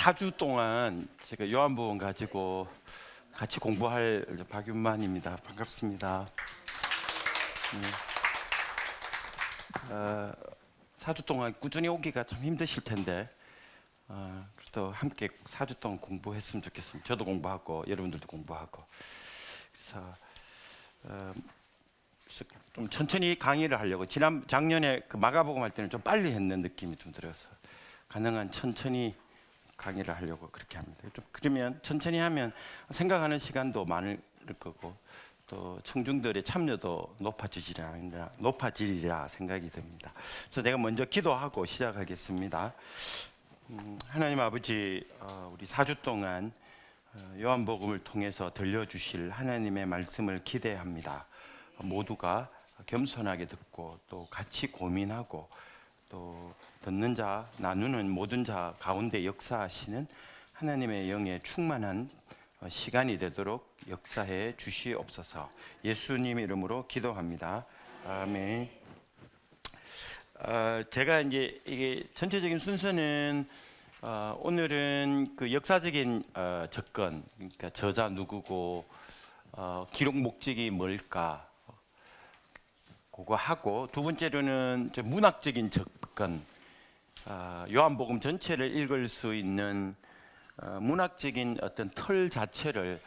4주 동안 제가 요한복음 가지고 같이 공부할 박윤만입니다. 반갑습니다. 4주 동안 꾸준히 오기가 참 힘드실 텐데 그래도 함께 4주 동안 공부했으면 좋겠습니다. 저도 공부하고 여러분들도 공부하고 그래서 좀 천천히 강의를 하려고 작년에 그 마가복음 할 때는 좀 빨리 했는 느낌이 좀 들어서 가능한 천천히 강의를 하려고 그렇게 합니다. 좀 그러면 천천히 하면 생각하는 시간도 많을 거고 또 청중들의 참여도 높아지리라 생각이 듭니다. 그래서 내가 먼저 기도하고 시작하겠습니다. 하나님 아버지, 우리 4주 동안 요한복음을 통해서 들려주실 하나님의 말씀을 기대합니다. 모두가 겸손하게 듣고 또 같이 고민하고 또 듣는 자, 나누는 모든 자 가운데 역사하시는 하나님의 영에 충만한 시간이 되도록 역사해 주시옵소서. 예수님 이름으로 기도합니다. 아멘. 제가 이제 이게 전체적인 순서는 오늘은 그 역사적인 접근, 그러니까 저자 누구고 기록 목적이 뭘까 그거 하고, 두 번째로는 문학적인 접근, 요한복음 전체를 읽을 수 있는 문학적인 어떤 틀 자체를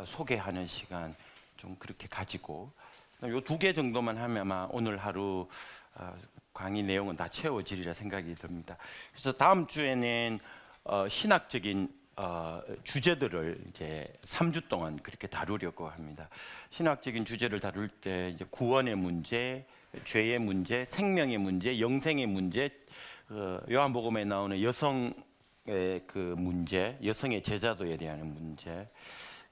소개하는 시간 좀 그렇게 가지고, 요 두 개 정도만 하면 아마 오늘 하루 강의 내용은 다 채워지리라 생각이 듭니다. 그래서 다음 주에는 신학적인 주제들을 이제 3주 동안 그렇게 다루려고 합니다. 신학적인 주제를 다룰 때 이제 구원의 문제, 죄의 문제, 생명의 문제, 영생의 문제, 요한복음에 나오는 여성의 그 문제, 여성의 제자도에 대한 문제,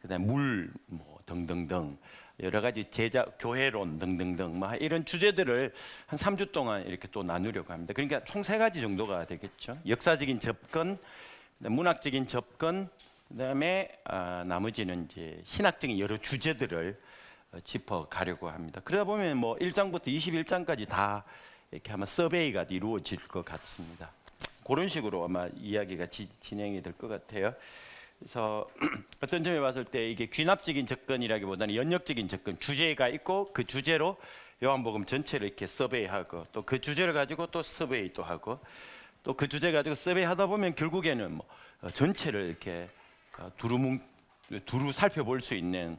그다음에 물 뭐 등등등 여러 가지 제자 교회론 등등등 뭐 이런 주제들을 한 3주 동안 이렇게 또 나누려고 합니다. 그러니까 총 3가지 정도가 되겠죠. 역사적인 접근, 문학적인 접근, 그다음에 나머지는 이제 신학적인 여러 주제들을 짚어 가려고 합니다. 그러다 보면 뭐 1장부터 21장까지 다 이렇게 아마 서베이가 이루어질 것 같습니다. 그런 식으로 아마 이야기가 진행이 될 것 같아요. 그래서 어떤 점에 봤을 때 이게 귀납적인 접근이라기보다는 연역적인 접근, 주제가 있고 그 주제로 요한복음 전체를 이렇게 서베이하고 또 그 주제를 가지고 또 서베이도 하고 또 그 주제 가지고 서베이 하다 보면 결국에는 뭐 전체를 이렇게 두루 살펴볼 수 있는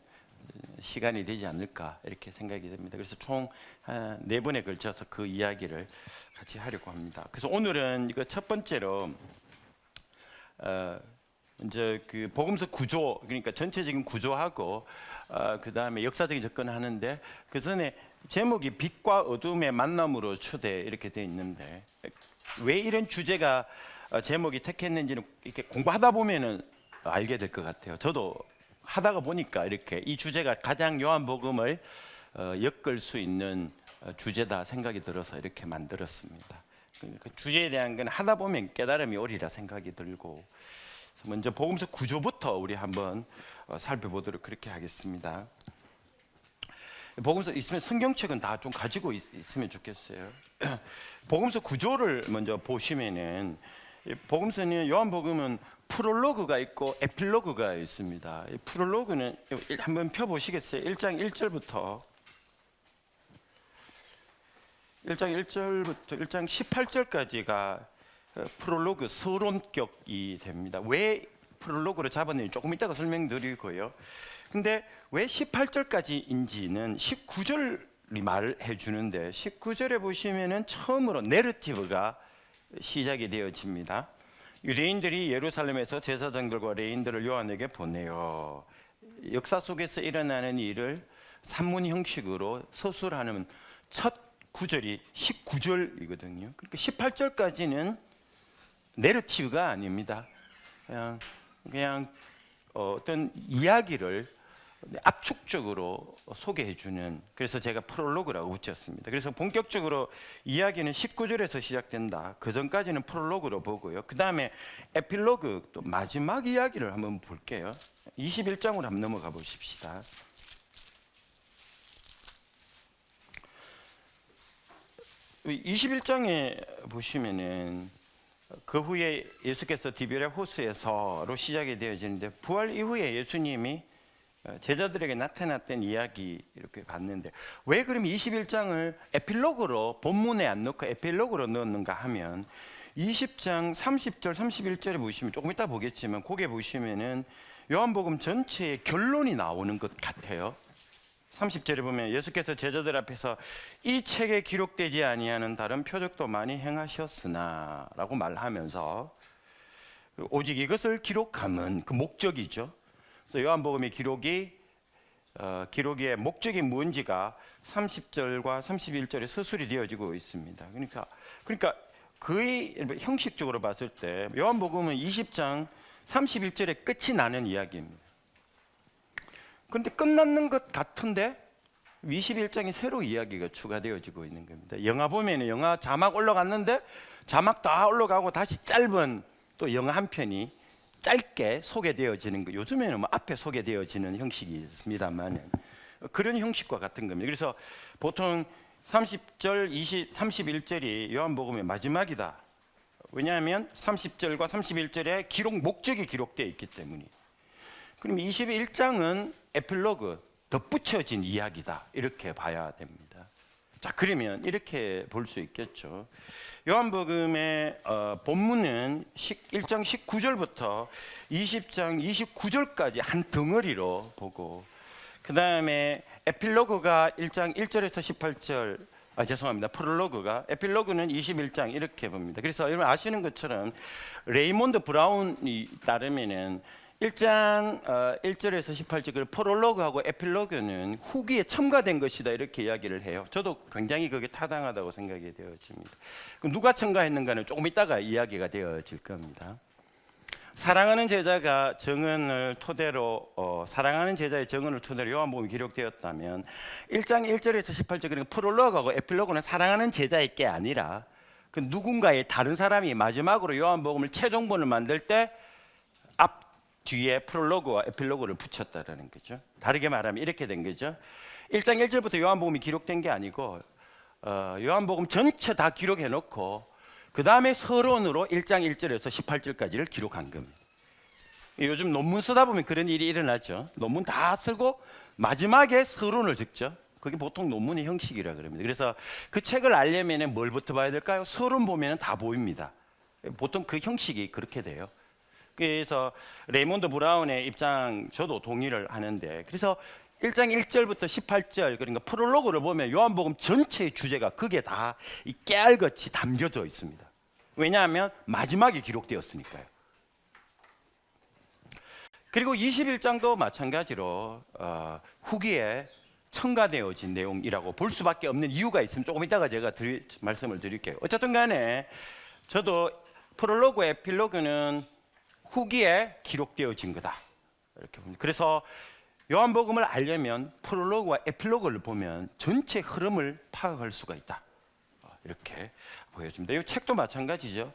시간이 되지 않을까 이렇게 생각이 됩니다. 그래서 총 4번에 걸쳐서 그 이야기를 같이 하려고 합니다. 그래서 오늘은 이거 첫 번째로 이제 그 복음서 구조, 그러니까 전체적인 구조하고 그 다음에 역사적인 접근을 하는데, 그 전에 제목이 빛과 어둠의 만남으로 초대 이렇게 돼 있는데, 왜 이런 주제가 제목이 택했는지는 이렇게 공부하다 보면은 알게 될 것 같아요. 저도 하다가 보니까 이렇게 이 주제가 가장 요한복음을 엮을 수 있는 주제다 생각이 들어서 이렇게 만들었습니다. 그 주제에 대한 건 하다 보면 깨달음이 오리라 생각이 들고, 먼저 복음서 구조부터 우리 한번 살펴보도록 그렇게 하겠습니다. 복음서 있으면 성경책은 다 좀 가지고 있으면 좋겠어요. 복음서 구조를 먼저 보시면은, 복음서는 요한복음은 프롤로그가 있고 에필로그가 있습니다. 프롤로그는 한번 펴 보시겠어요? 1장 1절부터 1장 18절까지가 프롤로그 서론격이 됩니다. 왜 프롤로그를 잡았는지 조금 이따가 설명드리고요. 근데 왜 18절까지인지는 19절이 말해 주는데, 19절에 보시면은 처음으로 내러티브가 시작이 되어집니다. 유대인들이 예루살렘에서 제사장들과 레인들을 요한에게 보내요. 역사 속에서 일어나는 일을 산문 형식으로 서술하는 첫 구절이 19절이거든요. 그러니까 18절까지는 내러티브가 아닙니다. 그냥 어떤 이야기를 압축적으로 소개해 주는, 그래서 제가 프롤로그라고 붙였습니다. 그래서 본격적으로 이야기는 19절에서 시작된다. 그 전까지는 프롤로그로 보고요. 그 다음에 에필로그, 또 마지막 이야기를 한번 볼게요. 21장으로 한번 넘어가 보십시다. 21장에 보시면은 그 후에 예수께서 디베랴 호수에서로 시작이 되어지는데 부활 이후에 예수님이 제자들에게 나타났던 이야기 이렇게 봤는데 왜 그럼 21장을 에필로그로 본문에 안 넣고 에필로그로 넣었는가 하면 20장 30절 31절에 보시면 조금 이따 보겠지만 거기에 보시면은 요한복음 전체의 결론이 나오는 것 같아요. 30절에 보면 예수께서 제자들 앞에서 이 책에 기록되지 아니하는 다른 표적도 많이 행하셨으나 라고 말하면서 오직 이것을 기록함은 그 목적이죠. 그래서 요한복음의 기록의 목적이 뭔지가 30절과 31절에 서술이 되어지고 있습니다. 그러니까 거의 형식적으로 봤을 때 요한복음은 20장 31절에 끝이 나는 이야기입니다. 그런데 끝났는 것 같은데 21장에 새로 이야기가 추가되어지고 있는 겁니다. 영화 보면 영화 자막 올라갔는데 자막 다 올라가고 다시 짧은 또 영화 한 편이 짧게 소개되어지는 거. 요즘에는 뭐 앞에 소개되어지는 형식이 있습니다만 그런 형식과 같은 겁니다. 그래서 보통 30절, 31절이 요한복음의 마지막이다. 왜냐하면 30절과 31절에 목적이 기록되어 있기 때문이에요. 그럼 21장은 에필로그, 덧붙여진 이야기다. 이렇게 봐야 됩니다. 자, 그러면 이렇게 볼 수 있겠죠. 요한복음의 본문은 1장 19절부터 20장 29절까지 한 덩어리로 보고 그 다음에 에필로그가 1장 1절에서 18절 프롤로그가 에필로그는 21장 이렇게 봅니다. 그래서 여러분 아시는 것처럼 레이몬드 브라운이 따르면은 1장 1절에서 18절 프롤로그하고 에필로그는 후기에 첨가된 것이다 이렇게 이야기를 해요. 저도 굉장히 그게 타당하다고 생각이 되어집니다. 그럼 누가 첨가했는가는 조금 이따가 이야기가 되어질 겁니다. 사랑하는 제자가 정언을 토대로 사랑하는 제자의 정언을 토대로 요한복음이 기록되었다면 1장 1절에서 18절 그러니까 프롤로그하고 에필로그는 사랑하는 제자의 게 아니라 그 누군가의 다른 사람이 마지막으로 요한복음을 최종본을 만들 때 앞 뒤에 프롤로그와 에필로그를 붙였다라는 거죠. 다르게 말하면 이렇게 된 거죠. 1장 1절부터 요한복음이 기록된 게 아니고 요한복음 전체 다 기록해 놓고 그 다음에 서론으로 1장 1절에서 18절까지를 기록한 겁니다. 요즘 논문 쓰다 보면 그런 일이 일어나죠. 논문 다 쓰고 마지막에 서론을 적죠. 그게 보통 논문의 형식이라 그럽니다. 그래서 그 책을 알려면 뭘부터 봐야 될까요? 서론 보면 다 보입니다. 보통 그 형식이 그렇게 돼요. 그래서 레이몬드 브라운의 입장 저도 동의를 하는데 그래서 1장 1절부터 18절 그러니까 프롤로그를 보면 요한복음 전체의 주제가 그게 다 깨알같이 담겨져 있습니다. 왜냐하면 마지막에 기록되었으니까요. 그리고 21장도 마찬가지로 후기에 첨가되어진 내용이라고 볼 수밖에 없는 이유가 있으면 조금 이따가 제가 말씀을 드릴게요. 어쨌든 간에 저도 프롤로그, 에필로그는 후기에 기록되어진 거다 이렇게 봅니다. 그래서 요한복음을 알려면 프롤로그와 에필로그를 보면 전체 흐름을 파악할 수가 있다 이렇게 보여줍니다. 이 책도 마찬가지죠.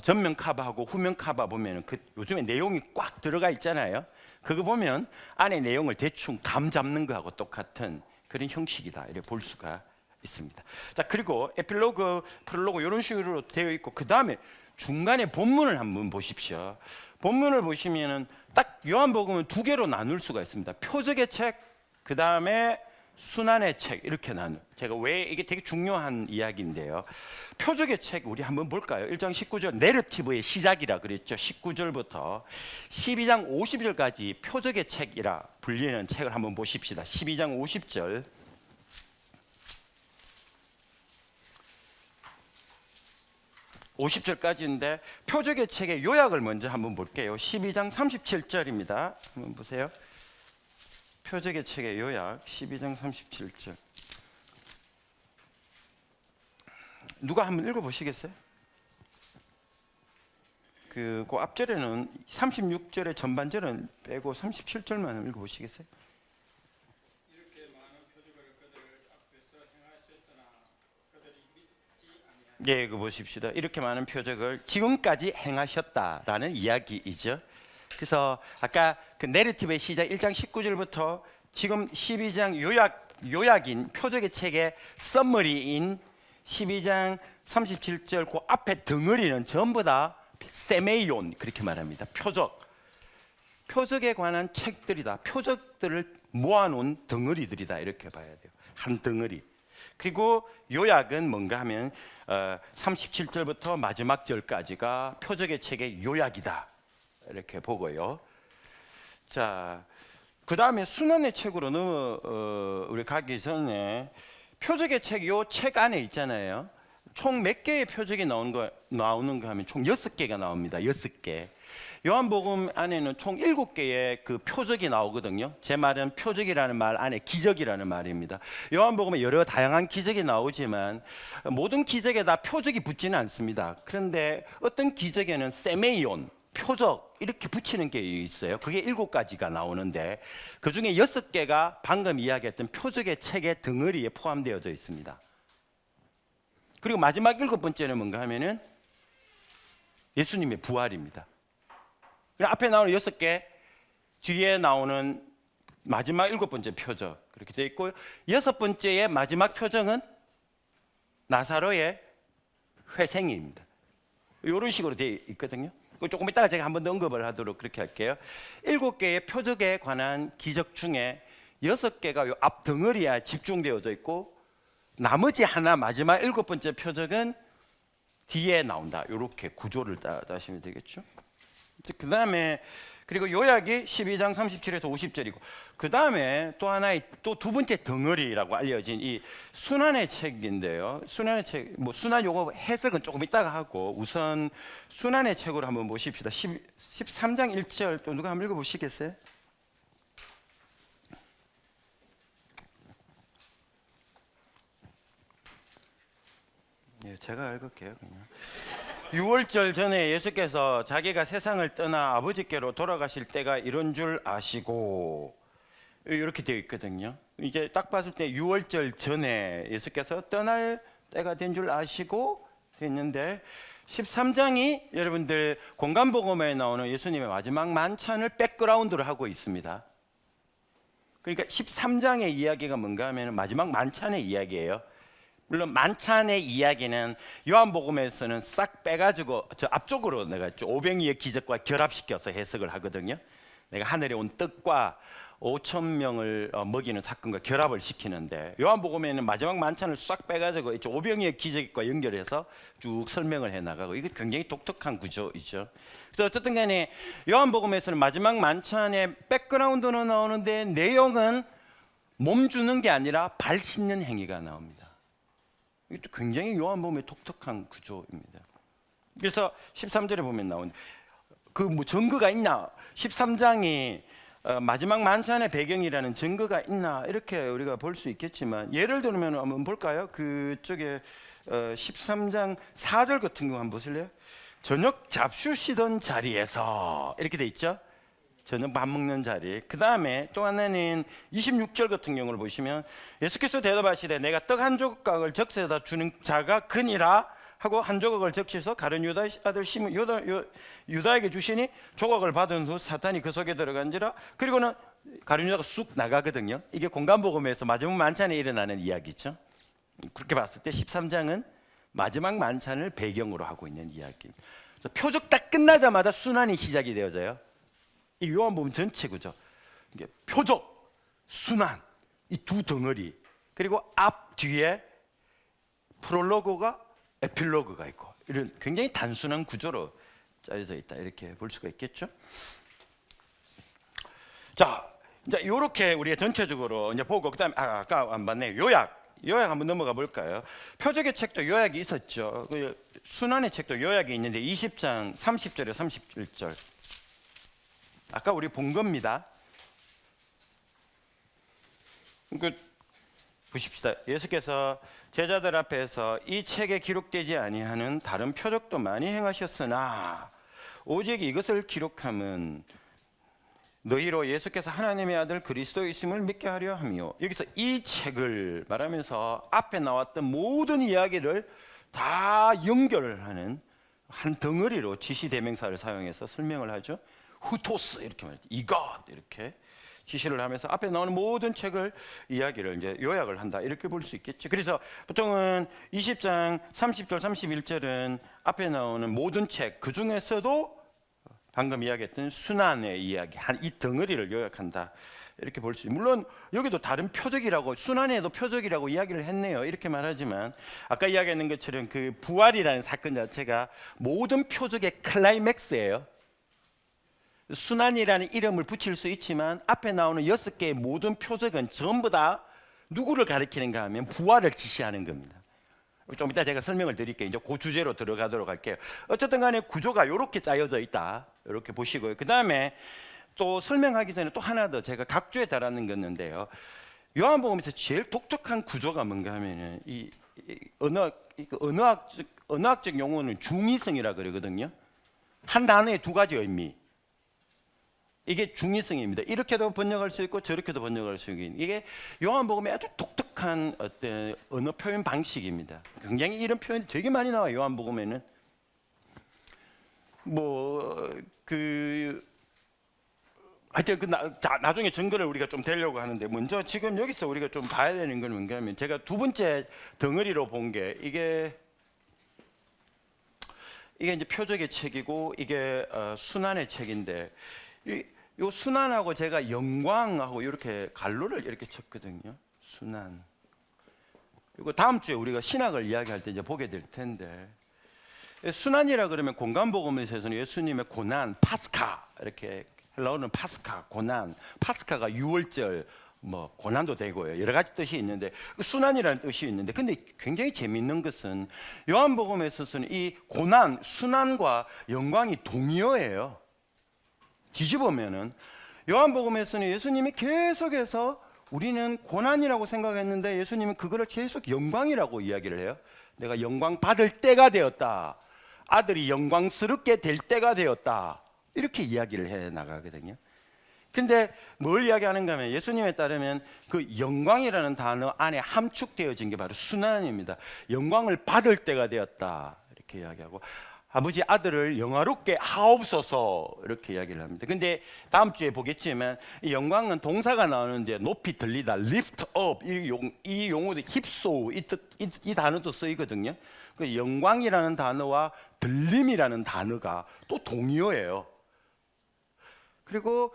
전면 카바하고 후면 카바 보면 요즘에 내용이 꽉 들어가 있잖아요. 그거 보면 안에 내용을 대충 감 잡는 거하고 똑같은 그런 형식이다 이렇게 볼 수가 있습니다. 자, 그리고 에필로그, 프롤로그 이런 식으로 되어 있고 그 다음에 중간에 본문을 한번 보십시오. 본문을 보시면은 딱 요한복음은 두 개로 나눌 수가 있습니다. 표적의 책, 그 다음에 순환의 책 이렇게 나누. 제가 왜 이게 되게 중요한 이야기인데요. 표적의 책 우리 한번 볼까요? 1장 19절 내러티브의 시작이라 그랬죠. 19절부터 12장 50절까지 표적의 책이라 불리는 책을 한번 보십시다. 12장 50절. 50절까지인데 표적의 책의 요약을 먼저 한번 볼게요. 12장 37절입니다. 한번 보세요. 표적의 책의 요약 12장 37절. 누가 한번 읽어보시겠어요? 그 앞절에는 36절의 전반절은 빼고 37절만 한번 읽어보시겠어요? 예, 그 보십시다. 이렇게 많은 표적을 지금까지 행하셨다라는 이야기이죠. 그래서 아까 그 내러티브의 시작 1장 19절부터 지금 12장 요약인 표적의 책의 썸머리인 12장 37절 그 앞에 덩어리는 전부 다 세메이온 그렇게 말합니다. 표적에 관한 책들이다. 표적들을 모아놓은 덩어리들이다. 이렇게 봐야 돼요. 한 덩어리. 그리고 요약은 뭔가 하면 37절부터 마지막 절까지가 표적의 책의 요약이다. 이렇게 보고요. 자, 그 다음에 순환의 책으로 우리 가기 전에 표적의 책, 요 책 안에 있잖아요. 총 몇 개의 표적이 나오는 거 하면 총 6개가 나옵니다. 6개. 요한복음 안에는 총 7개의 그 표적이 나오거든요. 제 말은 표적이라는 말 안에 기적이라는 말입니다. 요한복음에 여러 다양한 기적이 나오지만 모든 기적에 다 표적이 붙지는 않습니다. 그런데 어떤 기적에는 세메이온, 표적 이렇게 붙이는 게 있어요. 그게 7가지가 나오는데 그 중에 6개가 방금 이야기했던 표적의 책의 덩어리에 포함되어져 있습니다. 그리고 마지막 7번째는 뭔가 하면은 예수님의 부활입니다. 앞에 나오는 6개, 뒤에 나오는 마지막 7번째 표적 그렇게 되어 있고 6번째의 마지막 표적은 나사로의 회생입니다. 이런 식으로 되어 있거든요. 조금 이따가 제가 한 번 더 언급을 하도록 그렇게 할게요. 7개의 표적에 관한 기적 중에 6개가 요 앞 덩어리에 집중되어져 있고 나머지 하나 마지막 7번째 표적은 뒤에 나온다. 이렇게 구조를 따시면 되겠죠. 그 다음에 그리고 요약이 12장 37에서 50절이고 그 다음에 또 하나의 또 두 번째 덩어리라고 알려진 이 순환의 책인데요. 순환의 책, 뭐 순환 요거 해석은 조금 이따가 하고 우선 순환의 책으로 한번 보십시다. 13장 1절 또 누가 한번 읽어보시겠어요? 예, 제가 읽을게요. 그냥. 6월절 전에 예수께서 자기가 세상을 떠나 아버지께로 돌아가실 때가 이런 줄 아시고 이렇게 되어 있거든요. 이제 딱 봤을 때 6월절 전에 예수께서 떠날 때가 된 줄 아시고 했는데 13장이 여러분들 공간복음에 나오는 예수님의 마지막 만찬을 백그라운드로 하고 있습니다. 그러니까 13장의 이야기가 뭔가 하면 마지막 만찬의 이야기예요. 물론 만찬의 이야기는 요한복음에서는 싹 빼가지고 저 앞쪽으로 내가 오병이의 기적과 결합시켜서 해석을 하거든요. 내가 하늘에 온 떡과 5,000명을 먹이는 사건과 결합을 시키는데 요한복음에는 마지막 만찬을 싹 빼가지고 오병이의 기적과 연결해서 쭉 설명을 해나가고 이게 굉장히 독특한 구조이죠. 그래서 어쨌든 간에 요한복음에서는 마지막 만찬의 백그라운드는 나오는데 내용은 몸 주는 게 아니라 발 씻는 행위가 나옵니다. 이것도 굉장히 요한복음의 독특한 구조입니다. 그래서 13절에 보면 나오는데 그 뭐 증거가 있나? 13장이 마지막 만찬의 배경이라는 증거가 있나? 이렇게 우리가 볼 수 있겠지만 예를 들면 한번 볼까요? 그쪽에 13장 4절 같은 거 한번 보실래요? 저녁 잡수시던 자리에서 이렇게 돼 있죠? 저녁 밥 먹는 자리. 그 다음에 또 하나는 26절 같은 경우를 보시면 예수께서 대답하시되 내가 떡 한 조각을 적셔다 주는 자가 그니라 하고 한 조각을 적셔서 가룟 유다 아들 시몬 유다에게 주시니 조각을 받은 후 사탄이 그 속에 들어간지라. 그리고는 가룟 유다가 쑥 나가거든요. 이게 공간복음에서 마지막 만찬에 일어나는 이야기죠. 그렇게 봤을 때 13장은 마지막 만찬을 배경으로 하고 있는 이야기입니다. 그래서 표적 딱 끝나자마자 순환이 시작이 되어져요. 이 요한복음 전체 구조, 이게 표적, 순환, 이 두 덩어리, 그리고 앞 뒤에 프롤로그가 에필로그가 있고 이런 굉장히 단순한 구조로 짜여져 있다 이렇게 볼 수가 있겠죠. 자, 이제 이렇게 우리가 전체적으로 이제 보고 그다음에 아까 안 봤네 요약 한번 넘어가 볼까요? 표적의 책도 요약이 있었죠. 그 순환의 책도 요약이 있는데 20장 30절에 31절. 아까 우리 본 겁니다. 보십시다. 예수께서 제자들 앞에서 이 책에 기록되지 아니하는 다른 표적도 많이 행하셨으나 오직 이것을 기록함은 너희로 예수께서 하나님의 아들 그리스도이심을 믿게 하려 함이요. 여기서 이 책을 말하면서 앞에 나왔던 모든 이야기를 다 연결하는 한 덩어리로 지시대명사를 사용해서 설명을 하죠. 후토스 이렇게 말해요. 이것 이렇게. 지시를 하면서 앞에 나오는 모든 책을 이야기를 이제 요약을 한다 이렇게 볼 수 있겠죠. 그래서 보통은 20장 30절 31절은 앞에 나오는 모든 책 그 중에서도 방금 이야기했던 순환의 이야기 한 이 덩어리를 요약한다 이렇게 볼 수 있어요. 물론 여기도 다른 표적이라고 순환에도 표적이라고 이야기를 했네요. 이렇게 말하지만 아까 이야기했는 것처럼 그 부활이라는 사건 자체가 모든 표적의 클라이맥스예요. 순환이라는 이름을 붙일 수 있지만 앞에 나오는 6개의 모든 표적은 전부 다 누구를 가리키는가 하면 부활을 지시하는 겁니다. 좀 이따 제가 설명을 드릴게요. 이제 그 주제로 들어가도록 할게요. 어쨌든 간에 구조가 이렇게 짜여져 있다. 이렇게 보시고요. 그 다음에 또 설명하기 전에 또 하나 더 제가 각주에 달하는 건데요. 요한복음에서 제일 독특한 구조가 뭔가 하면은 이 언어학적 용어는 중의성이라 그러거든요. 한 단어에 두 가지 의미. 이게 중의성입니다. 이렇게도 번역할 수 있고 저렇게도 번역할 수 있는 이게 요한복음의 아주 독특한 어떤 언어 표현 방식입니다. 굉장히 이런 표현이 되게 많이 나와요. 요한복음에는 하여튼 나중에 증거를 우리가 좀 대려고 하는데 먼저 지금 여기서 우리가 좀 봐야 되는 건 뭔가 하면 제가 두 번째 덩어리로 본 게 이게 이제 표적의 책이고 이게 순환의 책인데 요 순환하고 제가 영광하고 이렇게 갈로를 이렇게 쳤거든요. 순환. 이거 다음 주에 우리가 신학을 이야기할 때 이제 보게 될 텐데 순환이라 그러면 공간복음에서는 예수님의 고난, 파스카 이렇게 헬라어는 파스카, 고난, 파스카가 유월절 고난도 되고요. 여러 가지 뜻이 있는데 순환이라는 뜻이 있는데 근데 굉장히 재미있는 것은 요한복음에서는 이 고난, 순환과 영광이 동의어예요. 뒤집으면은 요한복음에서는 예수님이 계속해서 우리는 고난이라고 생각했는데 예수님은 그거를 계속 영광이라고 이야기를 해요. 내가 영광 받을 때가 되었다. 아들이 영광스럽게 될 때가 되었다. 이렇게 이야기를 해 나가거든요. 근데 뭘 이야기하는가 하면 예수님에 따르면 그 영광이라는 단어 안에 함축되어진 게 바로 순환입니다. 영광을 받을 때가 되었다. 이렇게 이야기하고 아버지 아들을 영화롭게 하옵소서 이렇게 이야기를 합니다. 근데 다음 주에 보겠지만 이 영광은 동사가 나오는데 높이 들리다, lift up 이 용어도 힙소 이 단어도 쓰이거든요. 그 영광이라는 단어와 들림이라는 단어가 또 동의어예요. 그리고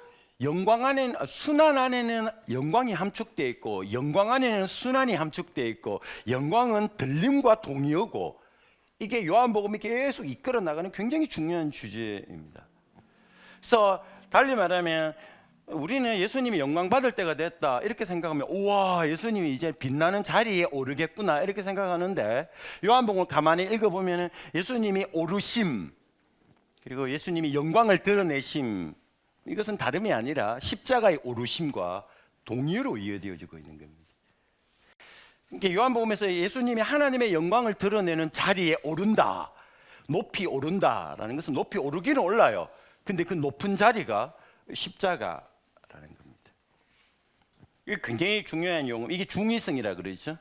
순환 안에는 영광이 함축되어 있고 영광 안에는 순환이 함축되어 있고 영광은 들림과 동의어고 이게 요한복음이 계속 이끌어 나가는 굉장히 중요한 주제입니다. 그래서 달리 말하면 우리는 예수님이 영광 받을 때가 됐다 이렇게 생각하면 우와 예수님이 이제 빛나는 자리에 오르겠구나 이렇게 생각하는데 요한복음을 가만히 읽어보면 예수님이 오르심 그리고 예수님이 영광을 드러내심 이것은 다름이 아니라 십자가의 오르심과 동의어로 이어되어지고 있는 겁니다. 그러니까 요한복음에서 예수님이 하나님의 영광을 드러내는 자리에 오른다, 높이 오른다라는 것은 높이 오르기는 올라요. 근데 그 높은 자리가 십자가라는 겁니다. 이게 굉장히 중요한 용어. 이게 중의성이라 그러죠.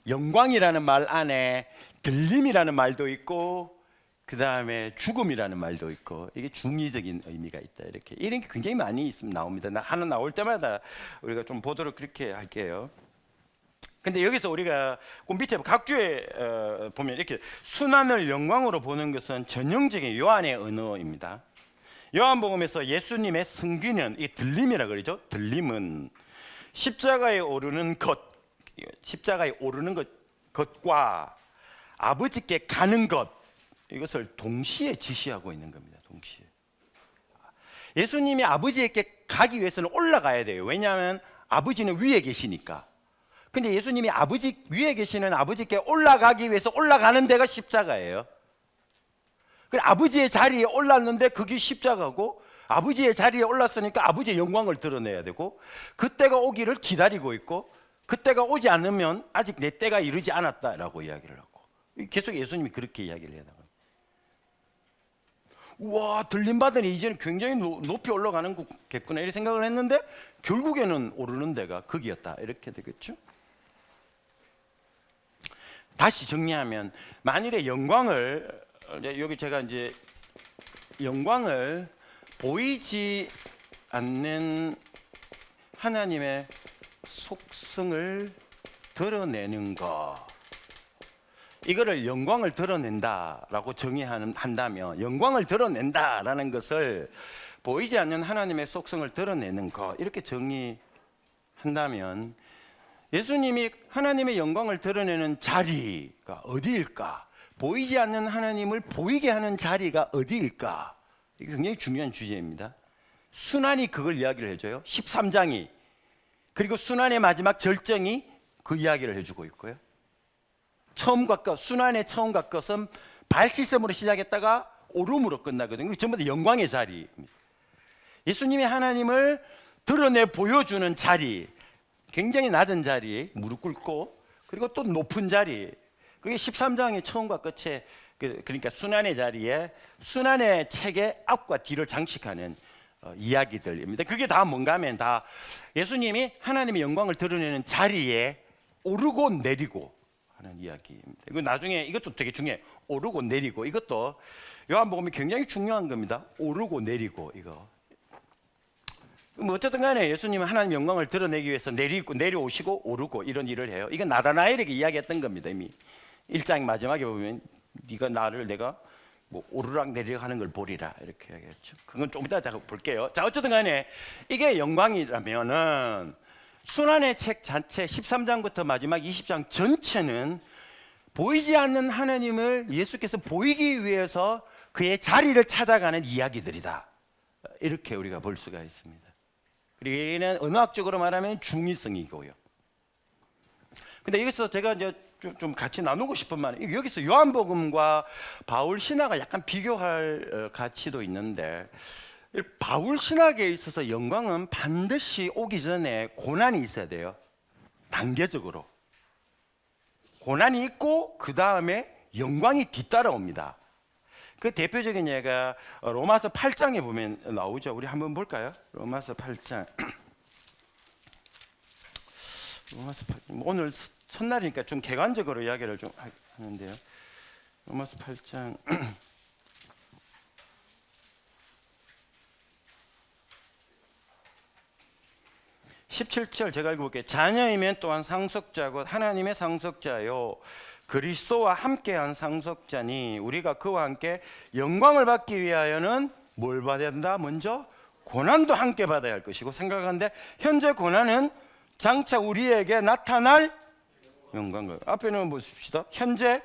영광이라는 말 안에 들림이라는 말도 있고, 그 다음에 죽음이라는 말도 있고, 이게 중의적인 의미가 있다. 이런 게 굉장히 많이 나옵니다. 하나 나올 때마다 우리가 좀 보도록 그렇게 할게요. 근데 여기서 우리가 그 밑에 각주에 보면 이렇게 순환을 영광으로 보는 것은 전형적인 요한의 언어입니다. 요한복음에서 예수님의 승기는 이 들림이라 그러죠. 들림은 십자가에 오르는 것과 아버지께 가는 것 이것을 동시에 지시하고 있는 겁니다. 동시에. 예수님이 아버지에게 가기 위해서는 올라가야 돼요. 왜냐하면 아버지는 위에 계시니까. 근데 예수님이 아버지 위에 계시는 아버지께 올라가기 위해서 올라가는 데가 십자가예요. 그래 아버지의 자리에 올랐는데 그게 십자가고 아버지의 자리에 올랐으니까 아버지의 영광을 드러내야 되고 그때가 오기를 기다리고 있고 그때가 오지 않으면 아직 내 때가 이르지 않았다라고 이야기를 하고 계속 예수님이 그렇게 이야기를 해요. 우와 들림 받으니 이제는 굉장히 높이 올라가는 거겠구나 이렇게 생각을 했는데 결국에는 오르는 데가 거기였다 이렇게 되겠죠. 다시 정리하면 만일에 영광을 여기 제가 이제 영광을 보이지 않는 하나님의 속성을 드러내는 것, 이거를 영광을 드러낸다라고 정의한다면, 영광을 드러낸다라는 것을 보이지 않는 하나님의 속성을 드러내는 것, 이렇게 정의한다면 예수님이 하나님의 영광을 드러내는 자리가 어디일까? 보이지 않는 하나님을 보이게 하는 자리가 어디일까? 이게 굉장히 중요한 주제입니다. 순환이 그걸 이야기를 해줘요. 13장이. 그리고 순환의 마지막 절정이 그 이야기를 해주고 있고요. 처음과 끝, 순환의 처음과 끝은 발시섬으로 시작했다가 오름으로 끝나거든요. 전부 다 영광의 자리입니다. 예수님이 하나님을 드러내 보여주는 자리, 굉장히 낮은 자리, 무릎 꿇고, 그리고 또 높은 자리, 그게 13장의 처음과 끝에, 그러니까 순환의 자리에, 순환의 책의 앞과 뒤를 장식하는 이야기들입니다. 그게 다 뭔가 하면 다 예수님이 하나님의 영광을 드러내는 자리에 오르고 내리고 하는 이야기입니다. 이거 나중에 이것도 되게 중요해요. 오르고 내리고, 이것도 요한복음이 굉장히 중요한 겁니다. 오르고 내리고, 이거. 뭐 어쨌든 간에 예수님은 하나님 영광을 드러내기 위해서 내려오시고 오르고 이런 일을 해요. 이건 나다나엘에게 이야기했던 겁니다. 이미 1장 마지막에 보면 네가 나를 내가 뭐 오르락 내리락 하는 걸 보리라 이렇게 이야기했죠. 그건 좀 이따 볼게요. 자, 어쨌든 간에 이게 영광이라면은 순환의 책 전체 13장부터 마지막 20장 전체는 보이지 않는 하나님을 예수께서 보이기 위해서 그의 자리를 찾아가는 이야기들이다. 이렇게 우리가 볼 수가 있습니다. 그리고 얘는 언어학적으로 말하면 중의성이고요. 근데 여기서 제가 이제 좀 같이 나누고 싶은 말은, 여기서 요한복음과 바울 신학을 약간 비교할 가치도 있는데, 바울 신학에 있어서 영광은 반드시 오기 전에 고난이 있어야 돼요. 단계적으로 고난이 있고 그 다음에 영광이 뒤따라옵니다. 그 대표적인 예가 로마서 8장에 보면 나오죠. 우리 한번 볼까요? 로마서 8장. 로마서 8장. 오늘 첫날이니까 좀 객관적으로 이야기를 좀 하는데요. 로마서 8장. 17절 제가 읽어볼게요. 자녀이면 또한 상속자고 하나님의 상속자요 그리스도와 함께한 상속자니 우리가 그와 함께 영광을 받기 위하여는 뭘 받아야 된다? 먼저 고난도 함께 받아야 할 것이고, 생각하는데 현재 고난은 장차 우리에게 나타날 영광을, 앞에는 보십시다. 현재,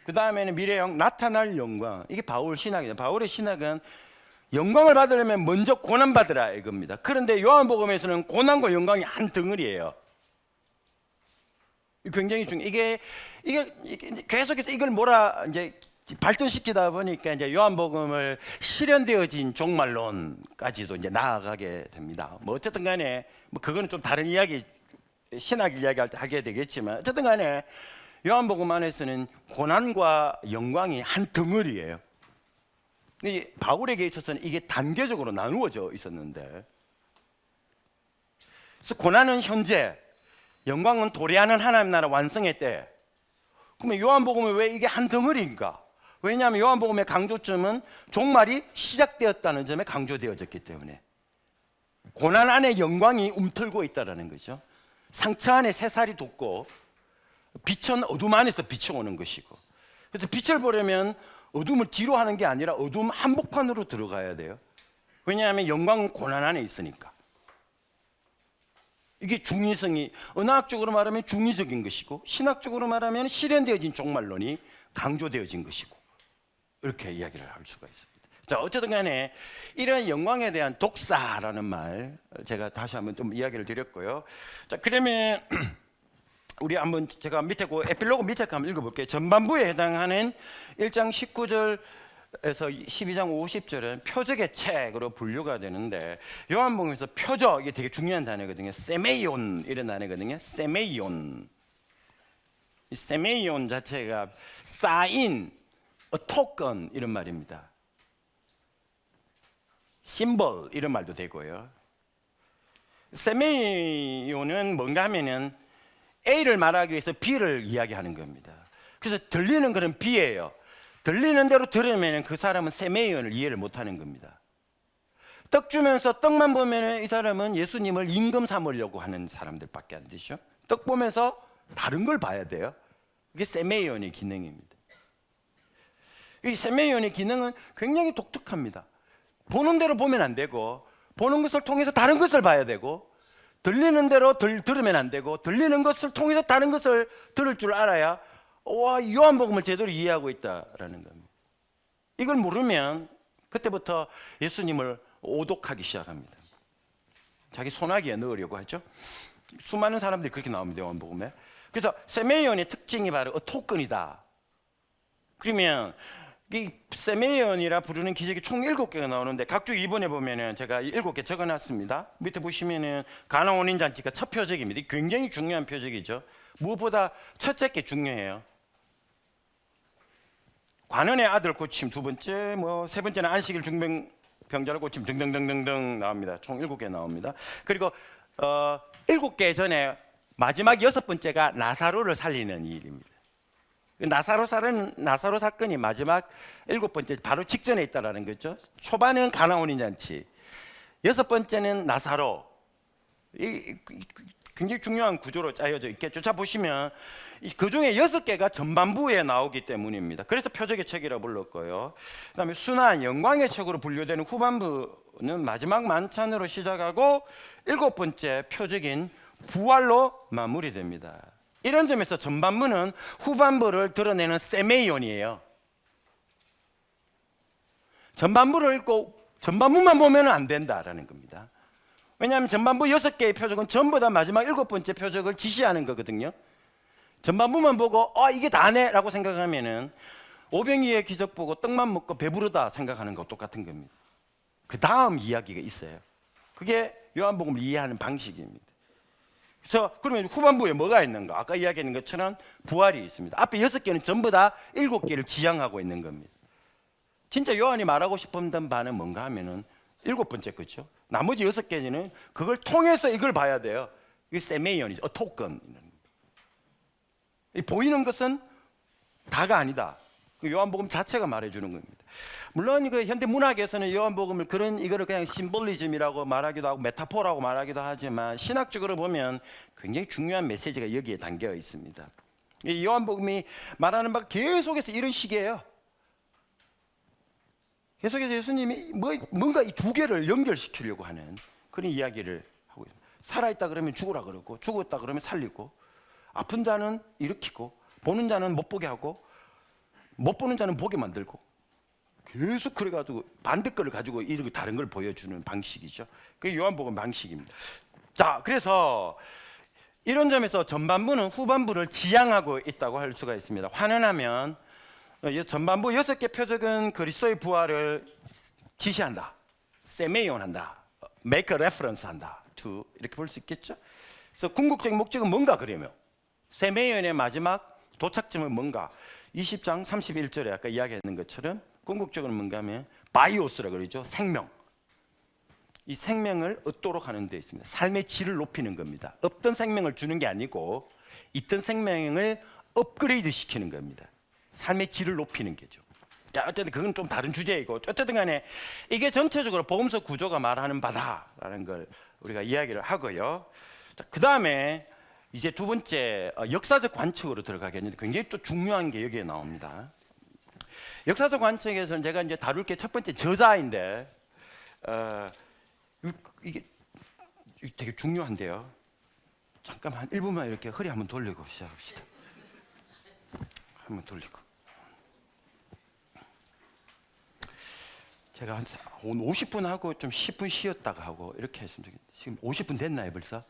그 다음에는 미래형, 나타날 영광. 이게 바울 신학이에요. 바울의 신학은 영광을 받으려면 먼저 고난 받으라 이겁니다. 그런데 요한복음에서는 고난과 영광이 한 덩어리예요. 굉장히 중요해. 이게 계속해서 이걸 이제 발전시키다 보니까 이제 요한복음을 실현되어진 종말론까지도 이제 나아가게 됩니다. 뭐 어쨌든 간에 뭐 그거는 좀 다른 이야기, 신학 이야기할 때 하게 되겠지만, 어쨌든 간에 요한복음 안에서는 고난과 영광이 한 덩어리예요. 바울에게 있어서는 이게 단계적으로 나누어져 있었는데, 그래서 고난은 현재, 영광은 도래하는 하나님 나라 완성의 때. 그러면 요한복음은 왜 이게 한 덩어리인가? 왜냐하면 요한복음의 강조점은 종말이 시작되었다는 점에 강조되어졌기 때문에, 고난 안에 영광이 움틀고 있다는 거죠. 상처 안에 새살이 돋고 빛은 어둠 안에서 비춰오는 것이고, 그래서 빛을 보려면 어둠을 뒤로 하는 게 아니라 어둠 한복판으로 들어가야 돼요. 왜냐하면 영광은 고난 안에 있으니까. 이게 중의성이, 언어학적으로 말하면 중의적인 것이고, 신학적으로 말하면 실현되어진 종말론이 강조되어진 것이고, 이렇게 이야기를 할 수가 있습니다. 자, 어쨌든 간에 이런 영광에 대한 독사라는 말 제가 다시 한번 좀 이야기를 드렸고요. 자, 그러면 우리 한번 제가 밑에 그 에필로그 밑에 한번 읽어볼게요. 전반부에 해당하는 1장 19절에서 12장 50절은 표적의 책으로 분류가 되는데, 요한복음에서 표적, 이게 되게 중요한 단어거든요. 세메이온 이런 단어거든요. 세메이온. 이 세메이온 자체가 사인, 토건 이런 말입니다. 심벌 이런 말도 되고요. 세메이온은 뭔가 하면은 A를 말하기 위해서 B를 이야기하는 겁니다. 그래서 들리는 것은 B예요. 들리는 대로 들으면 그 사람은 세메이온을 이해를 못하는 겁니다. 떡 주면서 떡만 보면 이 사람은 예수님을 임금 삼으려고 하는 사람들밖에 안 되죠. 떡 보면서 다른 걸 봐야 돼요. 이게 세메이온의 기능입니다. 이 세메이온의 기능은 굉장히 독특합니다. 보는 대로 보면 안 되고, 보는 것을 통해서 다른 것을 봐야 되고, 들리는 대로 들으면 안 되고, 들리는 것을 통해서 다른 것을 들을 줄 알아야 요한복음을 제대로 이해하고 있다라는 겁니다. 이걸 모르면 그때부터 예수님을 오독하기 시작합니다. 자기 손아귀에 넣으려고 하죠. 수많은 사람들이 그렇게 나옵니다, 요한복음에. 그래서 세메이온의 특징이 바로 토큰이다. 그러면 이 세메이온이라 부르는 기적이 총 7개가 나오는데 각주 2번에 보면은 제가 7개 적어놨습니다. 밑에 보시면은 가나 혼인 잔치가 첫 표적입니다. 굉장히 중요한 표적이죠. 무엇보다 첫째 게 중요해요. 관원의 아들 고침 두 번째, 세 번째는 안식일 중병병자를 고침 등등등등등 나옵니다. 총 7개 나옵니다. 그리고 7개 전에 마지막 6번째가 나사로를 살리는 일입니다. 나사로 사건이 마지막 7번째 바로 직전에 있다라는 거죠. 초반은 가나 혼인 잔치, 6번째는 나사로. 굉장히 중요한 구조로 짜여져 있겠죠. 자, 보시면 그 중에 6개가 전반부에 나오기 때문입니다. 그래서 표적의 책이라고 불렀고요. 그다음에 순환 영광의 책으로 분류되는 후반부는 마지막 만찬으로 시작하고 7번째 표적인 부활로 마무리됩니다. 이런 점에서 전반부는 후반부를 드러내는 세메이온이에요. 전반부를 읽고 전반부만 보면 안 된다라는 겁니다. 왜냐하면 전반부 6개의 표적은 전부 다 마지막 7번째 표적을 지시하는 거거든요. 전반부만 보고 이게 다네 라고 생각하면은 오병이의 기적 보고 떡만 먹고 배부르다 생각하는 거 똑같은 겁니다. 그 다음 이야기가 있어요. 그게 요한복음을 이해하는 방식입니다. 그래서 그러면 후반부에 뭐가 있는가? 아까 이야기했는 것처럼 부활이 있습니다. 앞에 6개는 전부 다 7개를 지향하고 있는 겁니다. 진짜 요한이 말하고 싶었던 바는 뭔가 하면은 7번째 거죠. 나머지 6개는 그걸 통해서 이걸 봐야 돼요. 이게 세메이온이죠. 토큰. 보이는 것은 다가 아니다. 요한복음 자체가 말해주는 겁니다. 물론 그 현대 문학에서는 요한복음을 이거를 그냥 심볼리즘이라고 말하기도 하고 메타포라고 말하기도 하지만 신학적으로 보면 굉장히 중요한 메시지가 여기에 담겨 있습니다. 이 요한복음이 말하는 바가 계속해서 이런 식이에요. 계속해서 예수님이 뭔가 이 두 개를 연결시키려고 하는 그런 이야기를 하고 있습니다. 살아있다 그러면 죽으라 그러고, 죽었다 그러면 살리고, 아픈 자는 일으키고, 보는 자는 못 보게 하고, 못 보는 자는 보게 만들고, 계속 그래가지고 반대거를 가지고 이렇게 다른 걸 보여주는 방식이죠. 그게 요한복음 방식입니다. 자, 그래서 이런 점에서 전반부는 후반부를 지향하고 있다고 할 수가 있습니다. 환원하면 전반부 6개 표적은 그리스도의 부활을 지시한다, 세메이온한다, make a reference 한다, to 이렇게 볼 수 있겠죠. 그래서 궁극적인 목적은 뭔가 그러면 세메이온의 마지막 도착점은 뭔가 20장 31절에 아까 이야기했는 것처럼 궁극적으로 뭔가 하면 바이오스라고 그러죠. 생명. 이 생명을 얻도록 하는 데 있습니다. 삶의 질을 높이는 겁니다. 없던 생명을 주는 게 아니고 있던 생명을 업그레이드 시키는 겁니다. 삶의 질을 높이는 게죠. 자, 어쨌든 그건 좀 다른 주제이고, 어쨌든 간에 이게 전체적으로 복음서 구조가 말하는 바다라는 걸 우리가 이야기를 하고요. 그 다음에 이제 두 번째 역사적 관측으로 들어가겠는데 굉장히 또 중요한 게 여기에 나옵니다. 역사적 관측에서는 제가 이제 다룰 게 첫 번째 저자인데 이게 되게 중요한데요. 잠깐만 한 1분만 이렇게 허리 한번 돌리고 시작합시다. 한번 돌리고. 제가 한 50분 하고 좀 10분 쉬었다가 하고 이렇게 했으면 좋겠는데 지금 50분 됐나요 벌써?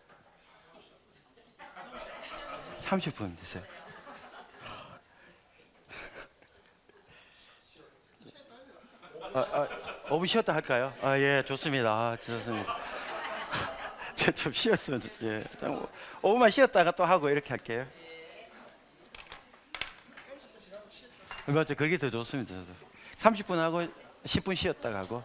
30분 됐어요. 5분 쉬었다 할까요? 예, 좋습니다. 좋습니다. 좀 쉬었으면, 예, 5분만 쉬었다가 또 하고 이렇게 할게요. 맞죠? 그게 더 좋습니다. 30분 하고 10분 쉬었다가 하고.